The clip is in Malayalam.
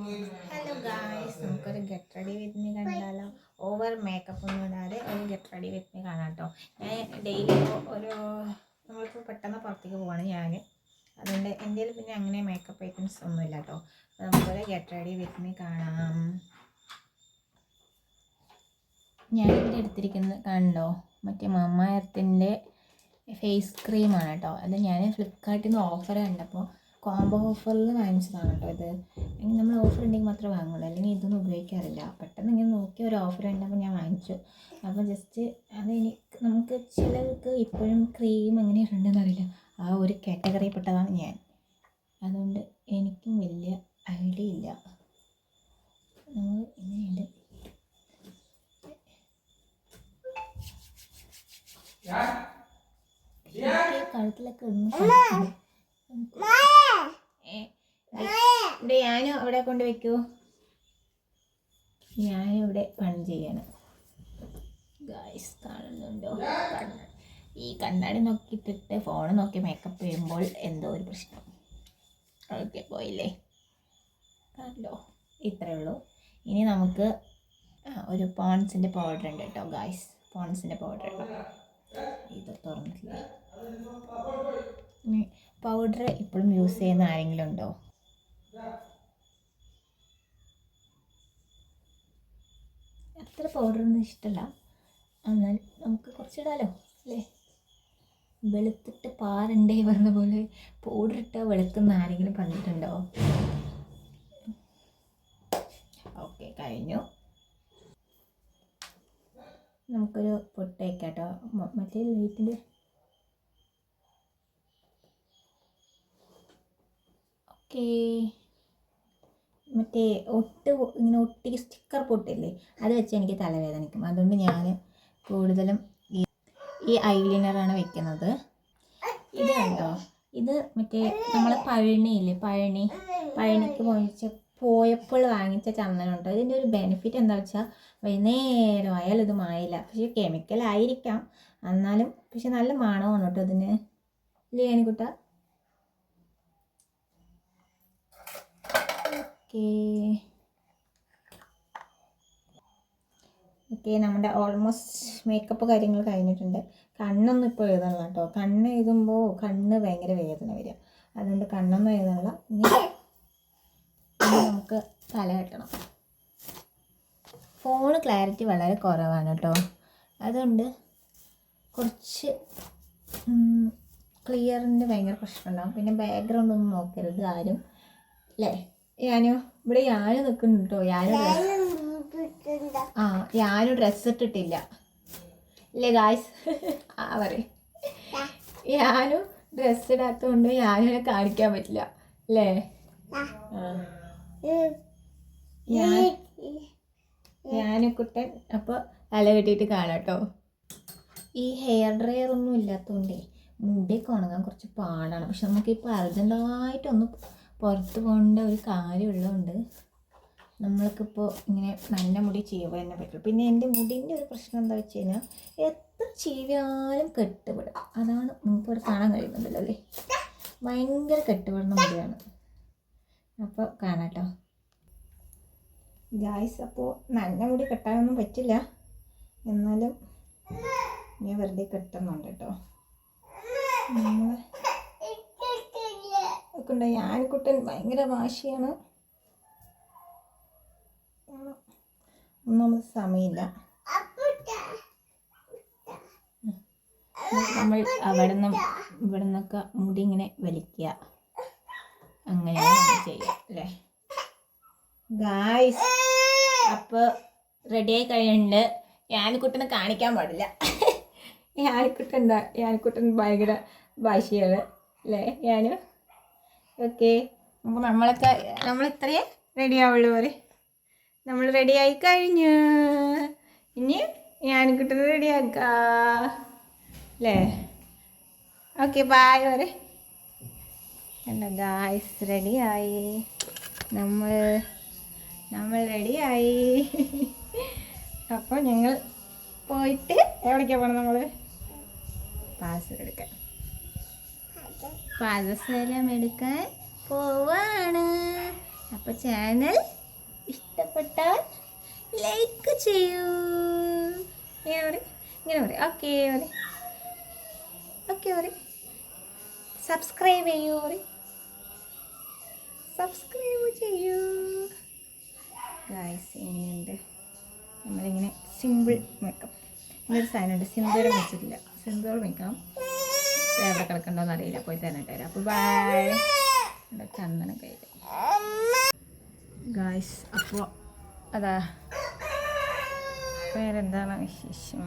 ഹലോ ഗായ്സ്, നമുക്കൊരു ഗെറ്റ് റെഡി വിത്ത് മീ കണ്ടാലോ? ഓവർ മേക്കപ്പ് ഒന്നും ഇടാതെ ഒരു ഗെറ്റ് റെഡി വിത്ത് മീ കാണാം കേട്ടോ. ഞാൻ ഡെയിലി നമ്മൾക്ക് പെട്ടെന്ന് പുറത്തേക്ക് പോവാണ് ഞാൻ. അതുകൊണ്ട് എൻ്റെ പിന്നെ അങ്ങനെ മേക്കപ്പ് ഐറ്റംസ് ഒന്നുമില്ല കേട്ടോ. അപ്പോൾ നമുക്കൊരു ഗെറ്റ് റെഡി വിത്ത് മീ കാണാം. ഞാനിവിടെ എടുത്തിരിക്കുന്നത് കണ്ടോ, മറ്റേ മമ്മ എർത്തിൻ്റെ ഫേസ് ക്രീമാണ് കേട്ടോ. അത് ഞാൻ ഫ്ലിപ്കാർട്ടിൽ നിന്ന് ഓഫർ കണ്ടപ്പോൾ കോംബോ ഓഫറിൽ വാങ്ങിച്ചതാണ് കേട്ടോ. ഇത് നമ്മൾ ഓഫർ ഉണ്ടെങ്കിൽ മാത്രമേ വാങ്ങുള്ളൂ, അല്ലെങ്കിൽ ഇതൊന്നും ഉപയോഗിക്കാറില്ല. പെട്ടെന്ന് ഇങ്ങനെ നോക്കി ഒരു ഓഫർ ഉണ്ടപ്പോൾ ഞാൻ വാങ്ങിച്ചു. അപ്പോൾ ജസ്റ്റ് നമുക്ക് ചിലർക്ക് ഇപ്പോഴും ക്രീം എങ്ങനെ ഉണ്ടെന്ന് അറിയില്ല. ആ ഒരു കാറ്റഗറി പെട്ടതാണ് ഞാൻ. അതുകൊണ്ട് എനിക്കും വലിയ ഐഡിയ ഇല്ല. നമ്മൾ ഇങ്ങനെയുണ്ട്. കഴുത്തിലൊക്കെ ഞാനും അവിടെ കൊണ്ട് വെക്കൂ. ഞാനിവിടെ പൺ ചെയ്യാണ്. ഗായ്സ് കാണുന്നുണ്ടോ? ഈ കണ്ണാടി നോക്കിയിട്ടിട്ട് ഫോൺ നോക്കി മേക്കപ്പ് ചെയ്യുമ്പോൾ എന്തോ ഒരു പ്രശ്നം. ഓക്കെ, പോയില്ലേ? കണ്ടോ, ഇത്രയേ ഉള്ളൂ. ഇനി നമുക്ക് ഒരു പോൺസിൻ്റെ പൗഡർ ഉണ്ട് കേട്ടോ ഗായ്സ്. പോൺസിൻ്റെ പൗഡർ ഇത് തുറന്നിട്ടില്ല. പൗഡർ ഇപ്പോഴും യൂസ് ചെയ്യുന്ന ആരെങ്കിലും ഉണ്ടോ? അത്ര പൗഡറൊന്നും ഇഷ്ടമല്ല, എന്നാൽ നമുക്ക് കുറച്ചിടാലോ അല്ലേ? വെളുത്തിട്ട് പാരണ്ടേ പറഞ്ഞ പോലെ പൗഡർ ഇട്ടാൽ വെളുക്കുന്ന ആരെങ്കിലും പറഞ്ഞിട്ടുണ്ടോ? ഓക്കെ, കഴിഞ്ഞു. നമുക്കൊരു പൊട്ട് വയ്ക്കാം കേട്ടോ. മറ്റേ ലൈറ്റിൻ്റെ ഓക്കേ. മറ്റേ ഇങ്ങനെ ഒട്ടി സ്റ്റിക്കർ പൊട്ടില്ലേ, അത് വെച്ച് എനിക്ക് തലവേദനിക്കും. അതുകൊണ്ട് ഞാൻ കൂടുതലും ഈ ഐലൈനറാണ് വെക്കുന്നത്. ഇത് കണ്ടോ, ഇത് മറ്റേ നമ്മൾ പഴനിയില്ലേ, പഴനിക്ക് പോയപ്പോൾ വാങ്ങിച്ച ചന്ദനം കേട്ടോ. ഇതിൻ്റെ ഒരു ബെനിഫിറ്റ് എന്താ വെച്ചാൽ വൈകുന്നേരം ആയാലും ഇത് മായില്ല. പക്ഷേ കെമിക്കലായിരിക്കാം, എന്നാലും പക്ഷെ നല്ല മണമാണ് കേട്ടോ ഇതിന്. ഇല്ലേ ആനിക്കുട്ട? ഓക്കെ, നമ്മുടെ ഓൾമോസ്റ്റ് മേക്കപ്പ് കാര്യങ്ങൾ കഴിഞ്ഞിട്ടുണ്ട്. കണ്ണൊന്നും ഇപ്പോൾ എഴുതണില്ല കേട്ടോ. കണ്ണ് എഴുതുമ്പോൾ കണ്ണ് ഭയങ്കര വേദന വരിക. അതുകൊണ്ട് കണ്ണൊന്നും എഴുതണില്ല. ഇനി നമുക്ക് തല കെട്ടണം. ഫോണ് ക്ലാരിറ്റി വളരെ കുറവാണ് കേട്ടോ. അതുകൊണ്ട് കുറച്ച് ക്ലിയറിൻ്റെ ഭയങ്കര പ്രശ്നമുണ്ടാകും. പിന്നെ ബാക്ക്ഗ്രൗണ്ട് ഒന്നും നോക്കരുത് ആരും, അല്ലേ? ഞാനും നിൽക്കുന്നുണ്ട് കേട്ടോ. ഞാനും ഡ്രസ്സ് ഇട്ടിട്ടില്ല അല്ലേ ഗായ്സ്? ഞാനും ഡ്രസ്സ് ഇടാത്തതുകൊണ്ട് ഞാനും കാണിക്കാൻ പറ്റില്ല അല്ലേ? ഞാനും കുട്ടൻ അപ്പോൾ തല കെട്ടിയിട്ട് കാണാം കേട്ടോ. ഈ ഹെയർ ഡ്രയർ ഒന്നും ഇല്ലാത്തതുകൊണ്ടേ മുടിയൊക്കെ ഉണങ്ങാൻ കുറച്ച് പാടാണ്. പക്ഷെ നമുക്കിപ്പോൾ അർജൻറ്റായിട്ടൊന്ന് പുറത്ത് പോകേണ്ട ഒരു കാര്യമുള്ളതുകൊണ്ട് നമ്മൾക്കിപ്പോൾ ഇങ്ങനെ നല്ല മുടി ചെയ്യുമ്പോൾ തന്നെ പറ്റുള്ളൂ. പിന്നെ എൻ്റെ മുടിൻ്റെ ഒരു പ്രശ്നം എന്താ വെച്ച് കഴിഞ്ഞാൽ എത്ര ചീവിയാലും കെട്ടുപെടും. അതാണ് നമുക്കിവിടെ കാണാൻ കഴിയുന്നുണ്ടല്ലോ അല്ലേ? ഭയങ്കര കെട്ടുപെടുന്ന മുടിയാണ്. അപ്പോൾ കാണാം കേട്ടോ ഗായ്സ്. അപ്പോൾ നല്ല മുടി കെട്ടാനൊന്നും പറ്റില്ല, എന്നാലും ഞാൻ വെറുതെ കെട്ടുന്നുണ്ട് കേട്ടോ. ണ്ട് ആൺകുട്ടൻ ഭയങ്കര വാശിയാണ്. ഒന്നും സമയമില്ല. നമ്മൾ ഇവിടെ നിന്നൊക്കെ മുടി ഇങ്ങനെ വലിക്കുക, അങ്ങനെയാണ് ചെയ്യുക അല്ലേ ഗായ്സ്? അപ്പോൾ റെഡിയായി കഴിഞ്ഞിട്ടുണ്ട്. ആൺകുട്ടനെ കാണിക്കാൻ പാടില്ല. ആൺകുട്ടൻ ഭയങ്കര വാശിയാണ് അല്ലേ? ഓക്കെ, അപ്പോൾ നമ്മൾ ഇത്രയേ റെഡി ആവുള്ളൂ പറയും. നമ്മൾ റെഡി ആയി കഴിഞ്ഞു. ഇനി ആൺകുട്ടനെ റെഡിയാക്കാം അല്ലേ? ഓക്കെ, ബായ് പറയും. എന്താ ഗായ്സ്, റെഡിയായി. നമ്മൾ റെഡിയായി. അപ്പോൾ ഞങ്ങൾ പോയിട്ട് എവിടേക്കാണ് പോകണം? നമ്മൾ പാദസരം എടുക്കാൻ പോവാണ്. അപ്പോൾ ചാനൽ ഇഷ്ടപ്പെട്ടാൽ ലൈക്ക് ചെയ്യൂ. ഇങ്ങനെ പറയും ഓക്കെ പറയും. ഓക്കെ പറയും. സബ്സ്ക്രൈബ് ചെയ്യൂ പറയും. സബ്സ്ക്രൈബ് ചെയ്യൂ ഗായ്സ്. ഇനിയുണ്ട് നമ്മളിങ്ങനെ സിമ്പിൾ മേക്കപ്പ്. ഇങ്ങനൊരു സാധനമുണ്ട്, സിന്ദൂരം വെച്ചിട്ടില്ല. സിന്ദൂരം വെക്കണം. എവിടെ കിടക്കണ്ടോന്ന് അറിയില്ല, പോയി തന്നെ തരാം. അപ്പോൾ ബൈ. ഇവിടെ ചന്ദനം കയ്യിൽ ഗായ്സ്. അപ്പോൾ അതാ വേറെന്താണ് വിശേഷം?